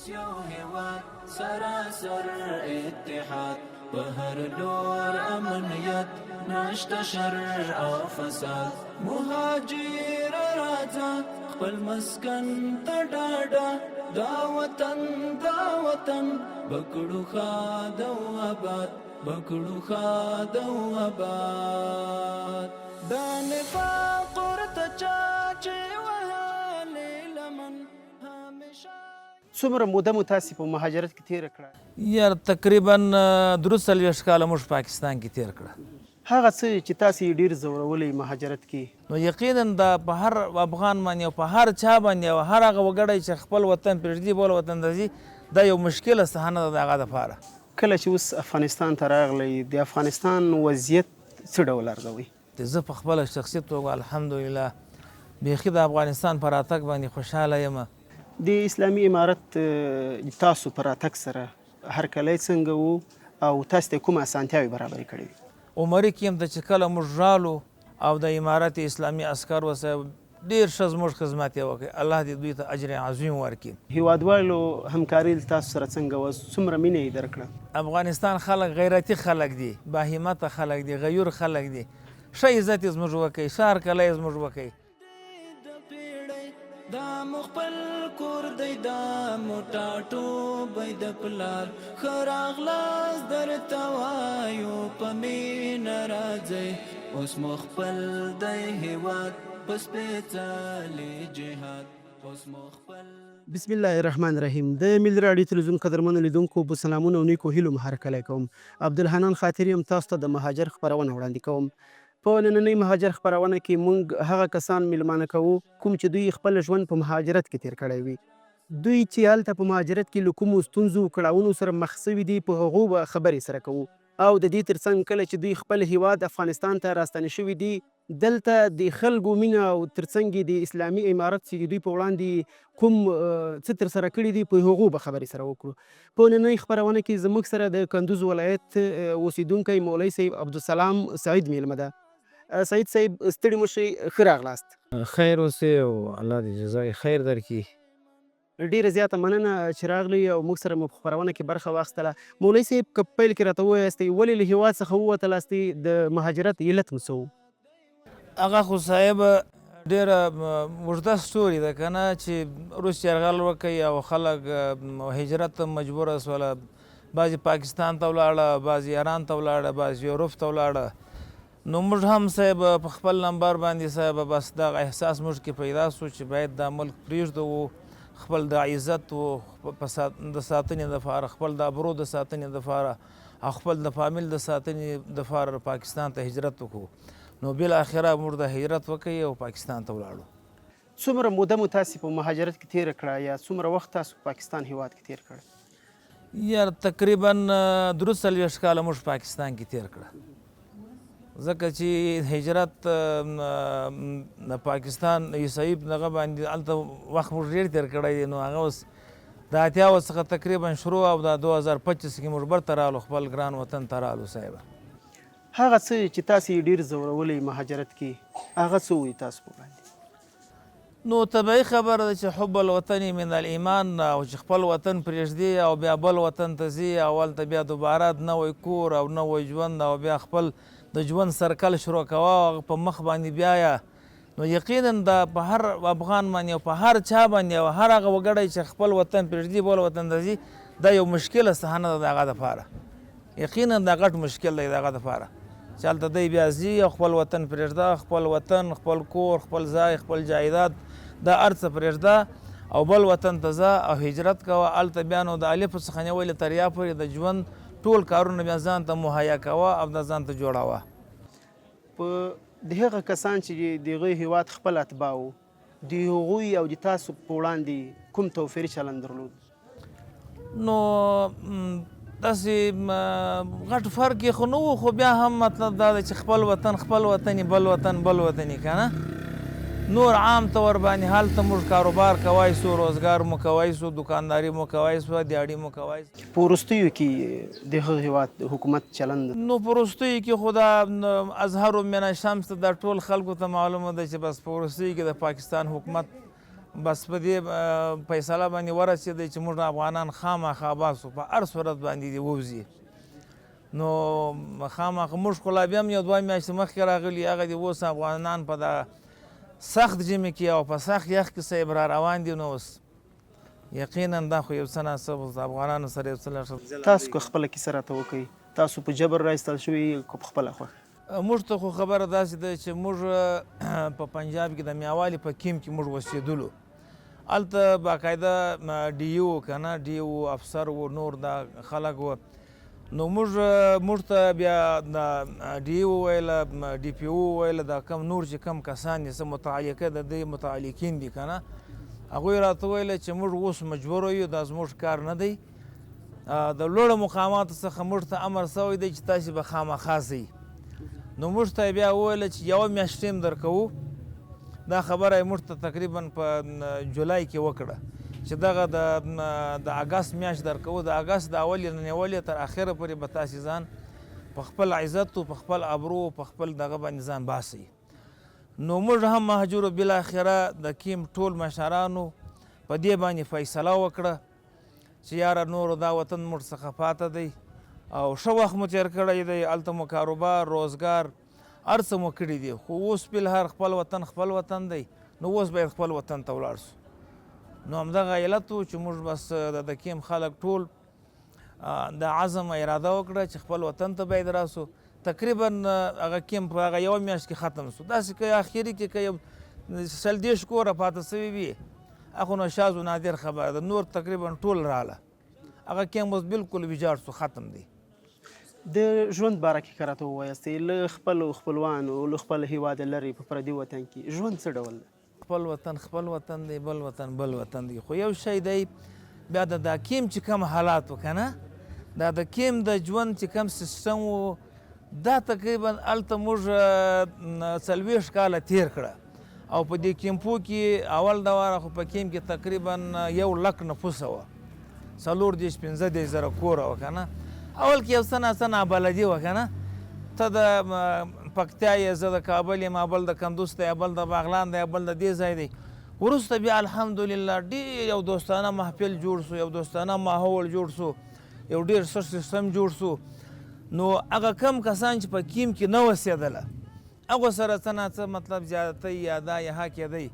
یو هیواد سراسر اتحاد په هر لور امنیت نشته شر او فساد مهاجر راځه خپل مسکن ته ډاډه دا وطن بکړو ښاد او آباد بکړو ښاد او آباد دا نفاق ورته چا چې وهلې لمن همیشه. څومره موده مو تاسې په مهاجرت کې تېره کړه؟ یار تقریبا 43 کاله موږ پاکستان کې تېر کړه. هغه څه چې تاسې ډېر ځورولی مهاجرت کې نو یقینا دا په هر افغان باندې او په هر چا باندې او هر هغه وګړی چې خپل وطن پرېږدي بل وطن ته ځي دا یو مشکله صحنه ده د هغه دپاره. کله چې اوس افغانستان ته راغلی د افغانستان وضعیت څه ډول ارزوئ؟ زه په خپله شخصي توګه الحمدلله بیخي د افغانستان په راتګ باندې خوشحاله یم. د اسلامي امارت تاسو په راتګ سره هرکلی څنګه و او تاسو ته کومه اسانتیاوې برابرې کړې وې؟ عمري کیم ته چې کله موږ رالو او د امارت اسلامي عسکر وسه ډېر ښه زموږ خدمت یې وکړ. الله دې دوی ته اجر عظیم ورکړي. هیوادوالو همکاري تاسو سره څنګه وه؟ څومره مینه یې درکړه؟ افغانستان خلک غیرتي خلک دي، باهمته خلک دي، غیور خلک دي. ښه عزت یې زموږ وکړي، ښه هرکلی یې زموږ وکړي. دا مخبل کور دی دا موټاټو بی د پلار خراغلاس در توایو پمین راځي اوس مخبل دی هیواد پس پیڅالی جهاد اوس مخبل. بسم الله الرحمن الرحیم. د ملي راډیو تلویزیون قدرمنو لیدونکو په سلامونه او نیکو هیلو هرکلی کوم. عبدالحنان خاطر یم، تاسو ته د مهاجر خپرونه وړاندې کوم. په نننۍ مهاجر خپرونه کې موږ هغه کسان میلمانه کوو کوم چې دوی خپل ژوند په مهاجرت کې تیر کړی وي. دوی چې هلته په مهاجرت کې له کومو ستونزو کړاوونو سره مخ سوي دي په هغو به خبرې سره کوو او د دې ترڅنګ کله چې دوی خپل هیواد افغانستان ته راستنې شوي دي دلته د خلکو مینه او ترڅنګ د اسلامي امارت چې دوی په وړاندې کوم څه ترسره کړي دي په هغو به خبرې سره وکړو. په نننۍ خپرونه کې زموږ سره د کندوز ولایت اوسیدونکی مولوي صاحب عبدالسلام سعید میلمه ده. سعید صاحب ستړي مو شئ، ښه راغلاست. خیر اوسې او الله دې جزای خیر درکړي. ډېره زیاته مننه چې راغلئ او موږ سره مو په خپرونه کې برخه واخیستله. مولوي صاحب که په پیل کې راته ووایاستئ ولې له هېواد څخه ووتلاستئ، د مهاجرت علت مو څه و؟ هغه خو صاحب ډېره اوږده ستوري ده که نه چې روس یرغل وکړي او خلک هجرت ته مجبوره سوله. بعضې پاکستان ته ولاړه، بعضې ایران ته ولاړه، بعضې یوروپ ته ولاړه. نو موږ هم صاحب په خپل نمبر باندې صاحب بس دغه احساس موږ کې پیدا سو چې باید دا ملک پرېږدو، خپل د عزت و د ساتنې دپاره، خپل د ابرو د ساتنې دپاره او خپل د فامیل د ساتنې دپاره پاکستان ته هجرت وکړو. نو بالاخره موږ د هجرت وکړی او پاکستان ته ولاړو. څومره موده مو تاسې په مهاجرت کې تېره کړه یا څومره وخت تاسو په پاکستان هېواد کې تېر کړ؟ یار تقریبا 43 کاله موږ پاکستان کې تېر کړه. ځکه چې هجرت د پاکستان عیسوي دغه باندې هلته وخت موږ ډېر تېر کړی دی. نو هغه اوس د 80 څخه تقریبا شروع او د 2025 کې موږ برته رالو، خپل ګران وطن ته رالو. صاحب هغه څه چې تاسې ډېر ځورولی مهاجرت کې هغه څه وي تاسو په باندې؟ نو طبیعي خبره ده چې حب الوطن من الایمان، او چې خپل وطن پرېږدي او بیا بل وطن ته ځي او هلته بیا دوباره نوی کور او نوی ژوند او بیا خپل د ژوند سرکل شروع کوه او په مخ باندې بیایه. نو یقینا دا په هر افغان باندې او په هر چا باندې او هر هغه وګړی چې خپل وطن پرېږدي بل وطن ته ځي دا یو مشکله صحنه ده د هغه دپاره. یقینا دا غټ مشکل دی د هغه دپاره چې هلته دی بیا ځي او خپل وطن پرېږده، خپل وطن، خپل کور، خپل ځای، خپل جایداد دا هر څه پرېږده او بل وطن ته ځه او هجرت کوه. هلته بیا نو د الفو څخه نیولې تر یا پورې د ژوند ټول کارونه بیا ځان ته مهیا کوه او دا ځان ته جوړوه. په د هغه کسان چې د هغوی هېواد خپل اتباع وو د هغوی او د تاسو په وړاندې کوم توفیري چلند درلود؟ نو داسې غټ فرق یې خو نه و، خو بیا هم مطلب دا دی چې خپل وطن خپل وطني، بل وطن بل وطني که نه. نور عام طور باندې هلته موږ کاروبار کوای سو، روزګار مو کوای سو، دکانداري مو کوای سو، دیاړي مو کوای سو. په وروستیو کې د هغه هېواد حکومت چلند؟ نو په وروستیو کې خو دا اظهر من الشمس دا ټول خلکو ته معلومه ده چې بس په وروستیو کې د پاکستان حکومت بس په دې فیصله باندې ورسېدی چې موږ افغانان خامخا باسو په هر صورت باندې دې ووځي. نو خامخا موږ خو لا بیا هم یو 2 میاشتې مخکې راغلي، هغه دې اوس افغانان په دغه سخت ژمي کې او په سخت یخ کې صاحب را روان دي. نو اوس یقینا دا خو یو څه ناڅه افغانانو سره یو څه تاسو که خپله کیسه راته وکړئ، تاسو په جبر راایستل شوي که په خپله خوښه؟ موږ ته خو خبره داسې ده چې موږ په پنجاب کې د میاوالي په کیم کې موږ اوسېدلو. هلته باقاعده ډي او که نه ډي او افسر و، نور دا خلک و. نو موږ ته بیا د ډي او وویله، ډي پي او وویله، دا کم نور چې کم کسان دي څه متعلقه د دې متعلقین دي که نه، هغوی راته ویله چې موږ اوس مجبوره یو، دا زموږ کار نه دی. د لوړو مقاماتو څخه موږ ته امر سوی دی چې تاسې به خامخا ځئ. نو موږ ته بیا وویله چې 1 میاشت ټیم درکوو. دا خبره یې موږ ته تقریبا په جولای کې وکړه چې دغه د اګست میاشت درکوو. د اګست د اولې نه نیولې تر اخره پورې به تاسې ځان په خپل عزت و په خپل ابرو په خپل دغه باندې ځان باسئ. نو موږ هم مهجورو بالاخره د کیم ټول مشرانو په دې باندې فیصله وکړه چې یاره نورو دا وطن موږ څخه پاته دی او ښه وخت مو تېر کړی دی، هلته مو کاروبار روزګار هر څه مو کړي دي، خو اوس فلهر خپل وطن دی. نو اوس باید خپل وطن ته ولاړ سو. نو همدغه علت و چې موږ بس د کیم خلک ټول د عزم اراده وکړه چې خپل وطن ته باید راسو. تقریبا هغه کیم په هغه 1 میاشت کې ختم سو. داسې که اخري کې که یو 100 کوره پاته سوي وي، هغه نو شاذ و نادر خبره ده. نور تقریبا ټول راله، هغه کیم اوس بالکل ویجاړ سو، ختم دی. د ژوند باره کې که راته ووایاستئ، له خپلو خپلوانو له خپل هیواده لرې په پردي وطن کې ژوند څه ډول ده؟ خپل وطن دی، بل وطن دی. خو یو شی دی بیا د دا کیم چې کم حالات و که نه، دا د کیم د ژوند چې کم سیستم و، دا تقریبا هلته موږ 40 کاله تیر کړه. او په دې کیمپو کې اول دواره خو په کیم کې تقریبا 1 لک نفوس وه، 4-5 زره کوره وه که نه. اول کې یو څه ناڅه نابلدي وه که نه، ته د پکتیا یې، زه د کابل یم، بل د کندوز دی، بل د باغلان دی، بل د دې ځای دی. وروسته بیا الحمدلله ډېر یو دوستانه محفل جوړ سو، یو دوستانه ماحول جوړ سو، یو ډېر ښه سیستم جوړ سو. نو هغه کم کسان چې په کیم کې نه اوسېدله، هغو سره څه ناڅه مطلب زیادتی یا دا یا ها کېدی.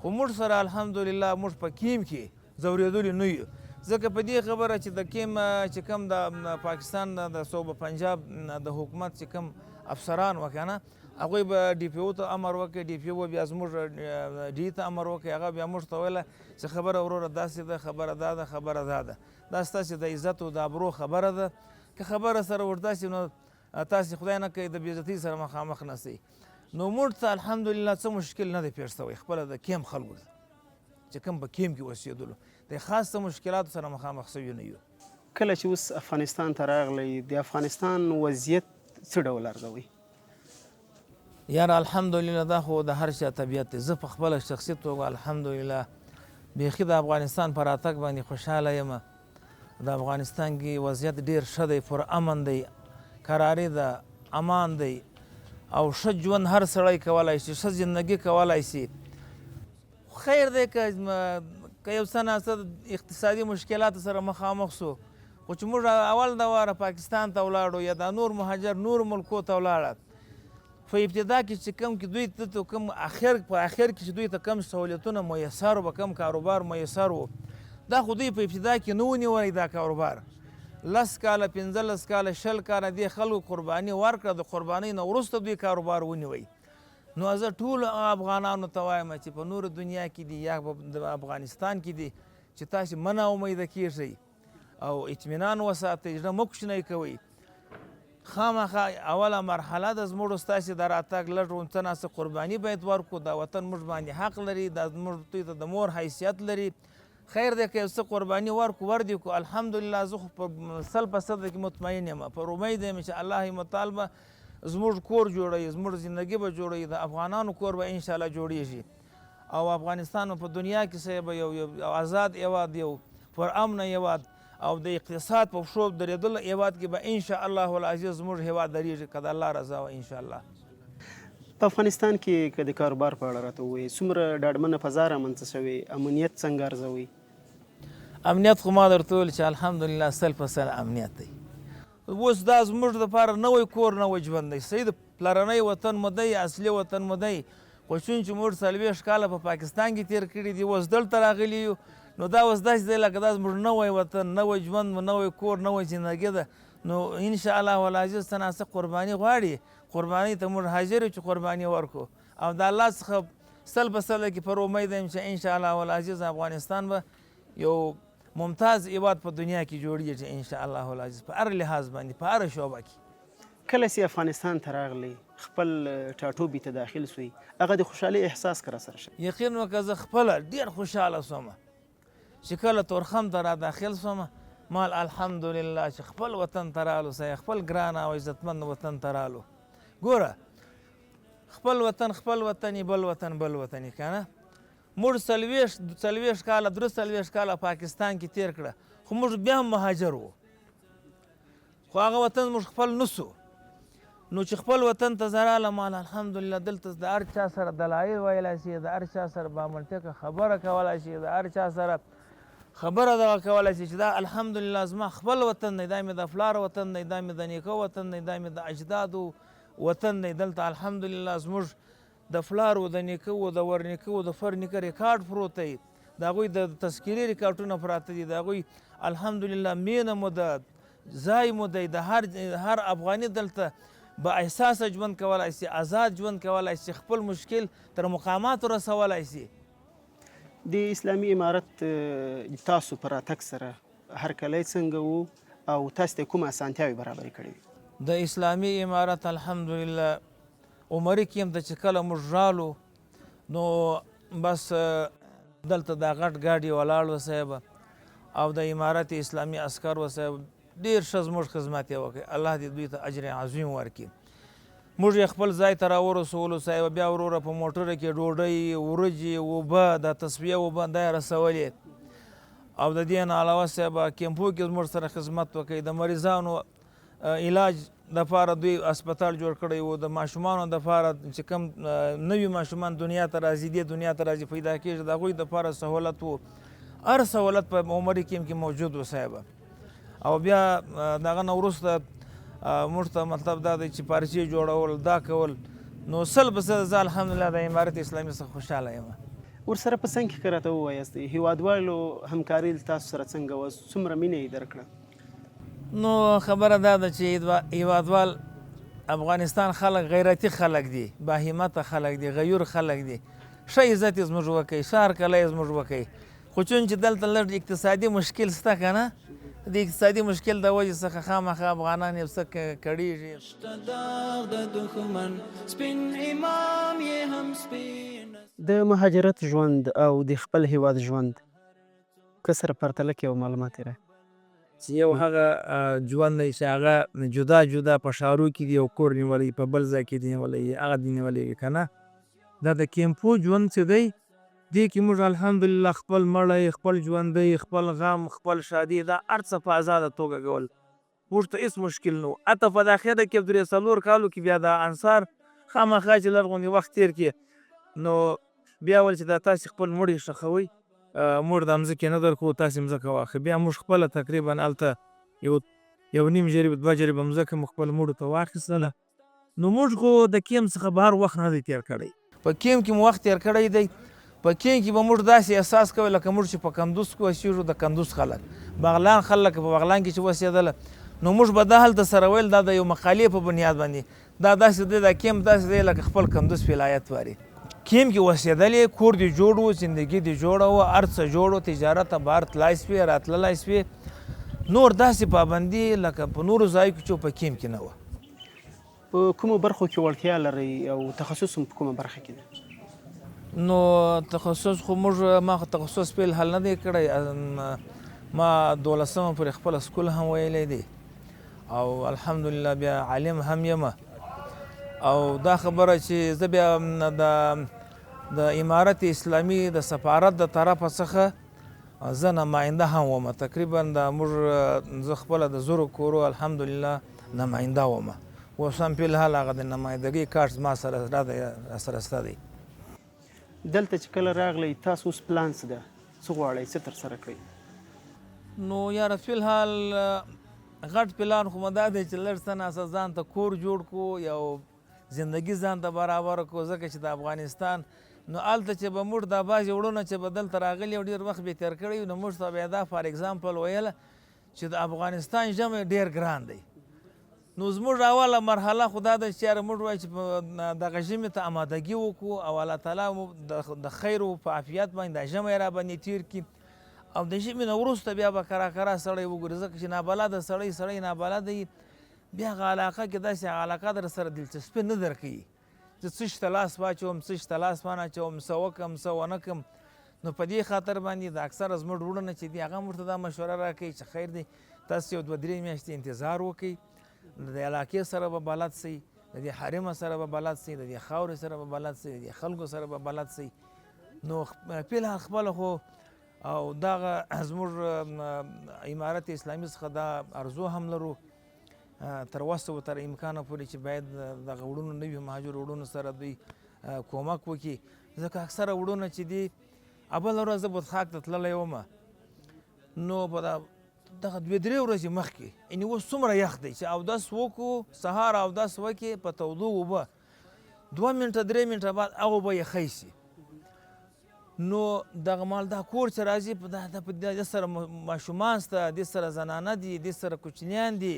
خو موږ سره الحمدلله موږ په کیم کې ځورېدلي نه یو. ځکه په دې خبره چې د کیم چې کم د پاکستان د صوبه پنجاب د حکومت چې کم افسران و که نه، هغوی به ډي پي او ته امر وکړي، ډي پي او بیا زموږ ډي ته امر وکړي، هغه بیا موږ ته ویله چې خبره وروره داسې ده، خبره دا ده، خبره دا ده. دا ستاسې د عزت او د ابرو خبره ده. که خبره سره ورته نو تاسې خدای نه کوي د بېعزتۍ سره مخامخ نسئ. نو موږ ته الحمدلله څه مشکل نه دی پېښ سوی. خپله د کیم خلکو چې کوم په کیم کې اوسېدلو د خاص څه مشکلاتو سره مخامخ سوي نه یو. کله چې اوس افغانستان ته راغلی، د افغانستان وضعیت څه ډول ارزوئ؟ یاره الحمدلله دا خو د هر چا طبیعت دی. زه په خپله شخصي توګه الحمدلله بیخي د افغانستان په راتګ باندې خوشحاله یم. د افغانستان کې وضعیت ډېر ښه دی، پر امن دی، کراري ده، امان دی او ښه ژوند هر سړی کولی شي، ښه زندګي کولی شي. خیر دی که یو څه ناڅه اقتصادي مشکلاتو سره مخامخ سو، خو چې موږ اول دواره پاکستان ته ولاړو یا دا نور مهاجر نور ملکو ته ولاړه، په ابتدا کې چې کوم کې دوی ته کوم په اخر کې چې دوی ته کم سهولتونه میسر و، کم کاروبار میسر و، دا خو دوی په ابتدا کې نه ونیولی دا کاروبار. 10 کاله 15 کاله 20 کاله دې خلکو قرباني ورکړه، د قربانۍ نه وروسته دوی کاروبار ونیوی. نو زه ټولو افغانانو ته وایم چې په نورو دنیا کې دي یا په افغانستان کې دي چې تاسې مه ناامیده کیږئ او اطمینان وساتئ، زړه مه کوچنی کوئ. خامخا اوله مرحله د زموږ ستاسې د راتګ لږ څه ناڅه قرباني باید ورکړو. دا وطن موږ باندې حق لري، دا زموږ دوی ته د مور حیثیت لري. خیر دی که یو څه قرباني ورکړو ور دې کړو. الحمدلله زه خو په 100% کې مطمئن یم، پر امید یم چې الله متعال به زموږ کور جوړوي، زموږ زندګي به جوړوي، د افغانانو کور به انشاءالله جوړیږي او افغانستان په دنیا کې صاحب یو آزاد هیواد، یو پر امن هیواد او د اقتصاد په پښو درېدل هیواد کې به انشاءالله العزیز زموږ هیواد درېږي که د الله رضا وه انشاءالله. په افغانستان کې که د کاروبار په اړه راته ووایې څومره ډاډمنه فضا رامنځته شوې، امنیت څنګه ارزوئ؟ امنیت خو ما درته وویل چې الحمدلله 100% امنیت دی. اوس دا زموږ دپاره نوی کور نوی ژوند دی. صحیح د پلرنی وطن مو دی، اصلي وطن مو دی، خو چون چې موږ 40 کاله په پاکستان کې تېر کړي دي، اوس دلته راغلي یو، نو دا اوس داسې دی لکه دا زموږ نوی وطن، نوی ژوند مو، نوی کور، نوی زندګي ده. نو انشاءالله والعزیز څه ناڅه قرباني غواړي، قربانۍ ته موږ حاضر یو چې قرباني ورکړو، او د الله څخه 100% کې پر امید یم چې انشاءالله والعزیز افغانستان به یو ممتاز هیواد په دنیا کې جوړیږي انشاءالله والعزیز، په هر لحاظ باندې، په هر شعبه کې. کله چې افغانستان ته راغلی، خپل ټاټوبي ته داخل سوی، هغه د خوشحالۍ احساس که راسره شي؟ یقین وکړه زه خپله ډېر خوشحاله سوم چې کله تورخم ته را داخل سوم، مال الحمدلله چې خپل وطن ته رالو، خپل ګران او عزتمند وطن ته رالو. ګوره خپل وطن خپل وطن، بل وطن بل وطن، که نه؟ موږ 40 کاله 43 کاله پاکستان کې تېر کړه، خو موږ بیا هم مهاجر وو، خو هغه وطن موږ خپل نسو. نو چې خپل وطن ته زه رالم، الحمدلله دلته د هر چا سره دلایل ویلی شي، د هر چا سره بامنطقه خبره کولی شي، د هر چا سره خبره دغه کولی شي چې دا الحمدلله زما خپل وطن دی، دا مې د پلار وطن دی، دا مې د نیکه وطن دی، دا مې د اجدادو وطن دی. دلته الحمدلله زموږ د پلار و، د نیکه و، د ورنیکه و، د فرنیکه ریکارډ پروت دی، د هغوی د تذکیري ریکارډونه پراته دي، د هغوی الحمدلله مینه مو ده، ځای مو دی، د هر افغاني دلته با احساسه ژوند کولی شي، آزاد ژوند کولی شي، خپل مشکل تر مقاماتو رسولی شي. د اسلامي امارت تاسو په راتګ سره هرکلی څنګه و او تاسو ته کومه اسانتیاوې برابرې کړې وې؟ د اسلامي امارت الحمدلله عمرې کې هم ته چې کله موږ رالو، نو بس دلته دا غټ ګاډي ولاړ و صاحب، او د امارت اسلامي عسکر و صاحب، ډېر ښه زموږ خدمت یې وکړ، الله دې دوی ته اجر عظیم ورکړي. موږ یې خپل ځای ته راورسولو صاحب، بیا وروره په موټره کې ډوډۍ، وریجې، اوبه، د تصفیه اوبه دا یې رسولې، او د دې نه علاوه صاحب کیمپو کې زموږ سره خدمت وکړي، د مریضانو علاج دپاره دوی اسپتال جوړ کړی و، د ماشومانو دپاره چې کوم نوي ماشومان دنیا ته راځي، دې دنیا ته راځي پیدا کېږي، د هغوی دپاره سهولت و، هر سهولت په عمرې کې موجود و صاحب. او بیا دغه نه وروسته موږ ته مطلب دا دی چې پارچې جوړول، دا کول، نو 100% زه الحمدلله د امارت اسلامي څخه خوشحاله یم. ورسره په څنګ کې که راته ووایاست هیوادوالو همکاري تاسو سره څنګه وه، څومره مینه یې درکړه؟ نو خبره دا ده چې هیوادوال افغانستان خلک غیرتي خلک دي، باهمته خلک دي، غیور خلک دي، ښه عزت یې زموږ وکوي، ښه هرکلی یې زموږ وکوي. خو چون چې دلته لږ اقتصادي مشکل شته که نه، د اقتصادي مشکل د وجې څخه خامخا افغانان یو څه کړېږي. د مهاجرت ژوند او د خپل هیواد ژوند که سره پرتله کړې او معلومات یې راکړه؟ چې یو هغه ژوند دی چې هغه جدا جدا په ښارو کې دی، یو کور نیولی په بل ځای کې دی نیولی، هغه دی نیولی که نه. دا د کیمپو ژوند چې دی، دې کې موږ الحمدلله خپل مړی، خپل ژوندی، خپل غم، خپل شادي، دا هر څه په ازاده توګه کول، موږ ته هېڅ مشکل نه و. حتی په داخله کې 3 کالو کې بیا د انصار خامخا چې لږ غوندې وخت تېر کړي، نو بیا ول چې دا تاسې خپل مړي ښخوئ، موږ د مځکې نه درکوو، تاسې مځکه واخلئ. بیا موږ خپله تقریبا هلته یو نیم جریب 2 جریبه مځکه مو خپل مړو ته واخیستله. نو موږ خو د کیم څخه بهر وخت نه دی تېر کړی، په کیم کې مو وخت تېر کړی دی. په کیم کې به موږ داسې احساس کوئ لکه موږ چې په کندوز کې اوسېږو، د کندوز خلک، بغلان خلک په بغلان کې چې اوسېدله، نو موږ به دا هلته سره ویل دا د یو مقالې په بنیاد باندې، دا داسې دی، دا کیم داسې دی لکه خپل کندوز ولایت واري. کیم کې اوسېدلې، کور دې جوړ و، زندګي دې جوړه وه، هر څه جوړ و، تجارت ته بهر تلای سوې، راتللی سوې، نور داسې پابندي لکه په نورو ځایو کې چې په کیم کې نه وه. په کومو برخو کې وړتیا لرئ او تخصص هم په کومه برخه کې دی؟ نو تخصص خو ما خو تخصص فعل حل نه دی کړی، ما 12مه پورې خپل سکول هم ویلی دی، او الحمدلله بیا عالم هم یم. او دا خبره چې زه بیا د امارت اسلامي د سفارت د طرفه څخه زه نماینده هم وم، تقریبا د موږ زه خپله د 10 کورو الحمدلله نماینده وم. اوس هم فلحال هغه د نمایندګۍ کارت ما سره راسره شته دی. دلته چې کله راغلی تاسو اوس پلان څه ده؟ څه غواړئ څه ترسره کړئ؟ نو یاره فلحال غټ پلان خو مې دا دی چې لږ څه ناڅه ځان ته کور جوړ کړو، یو زندګي ځان ته برابره کړو، ځکه چې د افغانستان نو هلته چې به موږ دا بعضې وړونه چې به دلته راغلي او ډېر وخت به یې تېر کړی نو موږ ته به یې دا فار اګزامپل ویله چې د افغانستان ژمی ډېر ګران دی. نو زموږ اوله مرحله خو دا ده چې یاره موږ وایو چې دغه ژمي ته امادګي وکړو او الله تعالی مو د خیر او په عافیت باندې دا ژمی را باندې تېر کړي او د ژمي نه وروسته بیا به کرا سړی وګوري، ځکه چې نابلده سړی نابلده وي بیا هغه علاقه کې داسې هغه علاقه در سره دلچسپي نه درکوي چې څه شي ته لاس واچوم څه شي ته لاس وانه اچوم څه وکړم څه ونه کړم. نو په دې خاطر باندې د اکثره زموږ وروڼه چې دي هغه موږ ته دا مشوره راکوي چې خیر دی تاسو یو 2-3 میاشتې انتظار وکړئ، د علاقې سره به بلد سئ، د دې حرمه سره به بلد سئ، د دې خاورې سره به بلد سئ، د دې خلکو سره به بلد سئ. نو فلحال خپله خو او دغه زموږ امارت اسلامي څخه دا ارزو هم لرو تر وسه و تر امکانه پورې چې باید دغه وړونو نوي مهاجر وړونو سره دوی کومک وکړي، ځکه اکثره وړونه چې دي بله ورځ زه بتخاک ته تللی ومه نو په دغه 2-3 ورځې مخکې یعنې اوس څومره یخ دی چې اودس وکړو سهار اودس وکړې په تودو اوبه 2 منټه 3 منټه بعد هغه اوبه یخی شي. نو دغه مال دا کور چې راځي په دې سره ماشومان شته، دې سره زنانه دي، دې سره کوچنیان دي،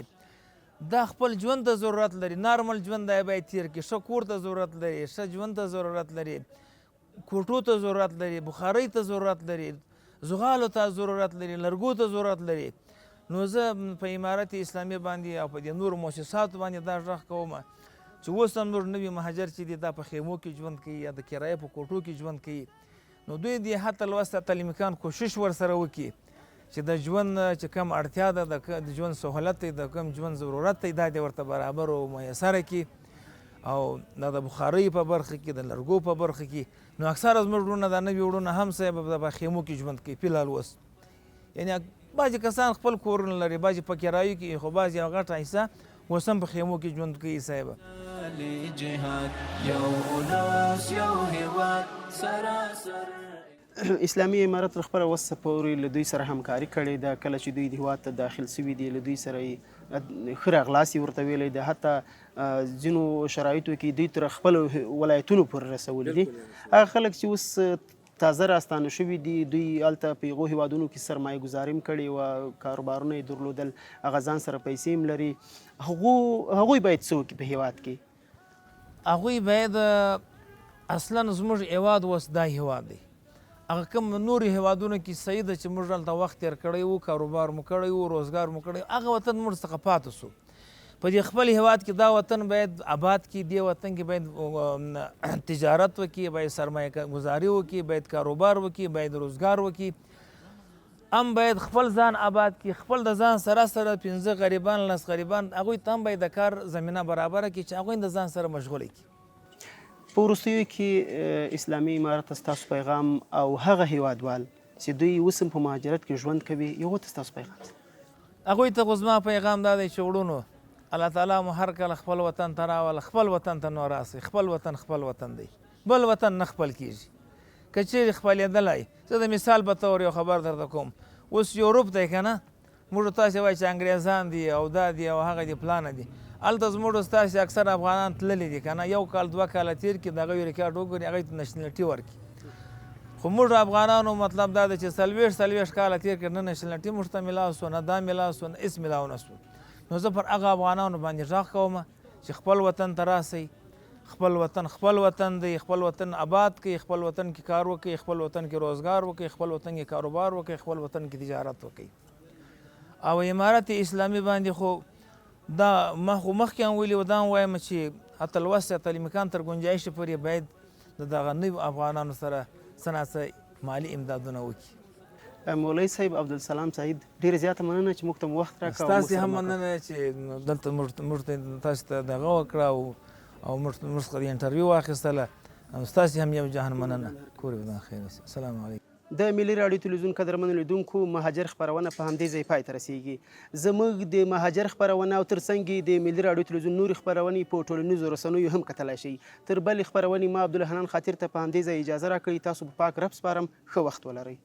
دا خپل ژوند ته ضرورت لري، نارمل ژوند دی باید تېر کړي، ښه کور ته ضرورت لري، ښه ژوند ته ضرورت لري، کوټو ته ضرورت لري، بخارۍ ته ضرورت لري، زغالو ته ضرورت لري، لرګو ته ضرورت لري. نو زه په امارت اسلامي باندې او په دې نورو مؤسساتو باندې دا غږ کوم چې اوس هم نور نوي مهاجر چې دي دا په خیمو کې ژوند کوي یا د کرایې په کوټو کې ژوند کوي، نو دوی دې حتی لوسته تعلیم امکان کوشش ورسره وکړي چې د ژوند چې کم اړتیا ده د ژوند سهولت دی د کم ژوند ضرورت دی دا دې ورته برابر او میسره کړي او دا د بخارۍ په برخه کې د لرګو په برخه کې. نو اکثره زموږ وروڼه دا نوي وروڼه هم صاحب په خیمو کې ژوند کوي فلحال اوس، یعنې بعضې کسان خپل کورونه لري، بعضې په کرایو کې خو بعضې یو غټه حصه اوس هم په خیمو کې ژوند کوي صاحبه. اسلامي امارت تر خپله وسه پورې له دوی سره همکاري کړې ده، کله چې دوی د هېواد ته داخل سوي دي له دوی سره یې ښه راغلاست یې ورته ویلی ده، حتی ځینو شرایطو کې دوی تر خپلو ولایتونو پورې رسولي دي. هغه خلک چې اوس تازه راستانه شوي دي دوی هلته په هغو هېوادونو کې سرمایه ګزاري هم کړې وه، کاروبارونه یې درلودل، هغه ځان سره پیسې هم لري، هغوی باید څه وکړي په هېواد کې؟ هغوی باید اصلا زموږ هېواد اوس دا هېواد دی، هغه کوم نورو هېوادونو کې صحیح ده چې موږ هلته وخت تېر کړی وو، کاروبار مو کړی وو، روزګار مو کړی، هغه وطن موږ څخه پاتې سو. په دې خپل هېواد کې دا وطن باید آباد کړي، دې وطن کې باید تجارت وکړي، باید سرمایه ګزاري وکړي، باید کاروبار وکړي، باید روزګار وکړي، هم باید خپل ځان آباد کړي، خپل د ځان سره 15 غریبان 10 غریبان هغوی ته هم باید د کار زمینه برابره کړي چې هغوی د ځان سره مشغوله کړي. په وروستیو کې اسلامي امارت ته ستاسو پیغام او هغه هیوادوال چې دوی اوس هم په مهاجرت کې ژوند کوي هغو ته ستاسو پیغام څه؟ هغوی ته خو زما پیغام دا دی چې وړونو الله تعالی مو هر کله خپل وطن ته راوله، خپل وطن ته نو راسئ، خپل وطن دی، بل وطن نه خپل کېږي. که چیرې خپلېدلی زه د مثال په طور یو خبر درته کوم، اوس یورپ دی که نه موږ تاسې وایي چې انګریزان دي او دا دي او هغه دي پلانه دي، هلته زموږ ستاسې اکثر افغانان تللي دي که نه، 1 کال 2 کاله تېر کړي د هغوی ریکارډ وګوري هغوی ته نشنلټي ورکړي. خو موږ افغانانو مطلب دا ده چې 40 کاله تېر کړي نه نشنلټي موږ ته میلاو سو، نه دا میلاو سو، نه هېڅ میلاو نه سو. نو زه پر هغه افغانانو باندې غږ کوم چې خپل وطن ته راسئ، خپل وطن دی، خپل وطن آباد کړئ، خپل وطن کې کار وکړئ، خپل وطن کې روزګار وکړئ، خپل وطن کې کاروبار وکړئ، خپل وطن کې تجارت وکړئ. او امارت اسلامي باندې خو دا ما خو مخکې هم ویلي و دا هم وایم چې حتی لوستی تعلیم امکان تر ګنجایش پورې باید د دغه نویو افغانانو سره څه ناڅه مالي امدادونه وکړي. مولوي صاحب عبدالسلام صاحب ډېره زیاته مننه چې موږ ته وخت راکړه. ستاسې هم مننه چې دلته موږ ته تاسو ته دغه وکړه او موږ څخه د انټرویو واخیستله، ستاسې هم یو جهان مننه. کور ودان خیر. السلام علیکم. د ملي راډیو تلویزیون قدرمنو لیدونکو مهاجر خپرونه په همدې ځای پای ته رسیږي. زموږ د مهاجر خپرونه او ترڅنګ یې د ملي راډیو تلویزیون نورې خپرونې په ټولنیزو رسنیو هم کتلی شئ. تر بلې خپرونې ما عبدالحنان خاطر ته په همدې ځای اجازه راکړئ. تاسو په پاک رب سپارم. ښه وخت ولرئ.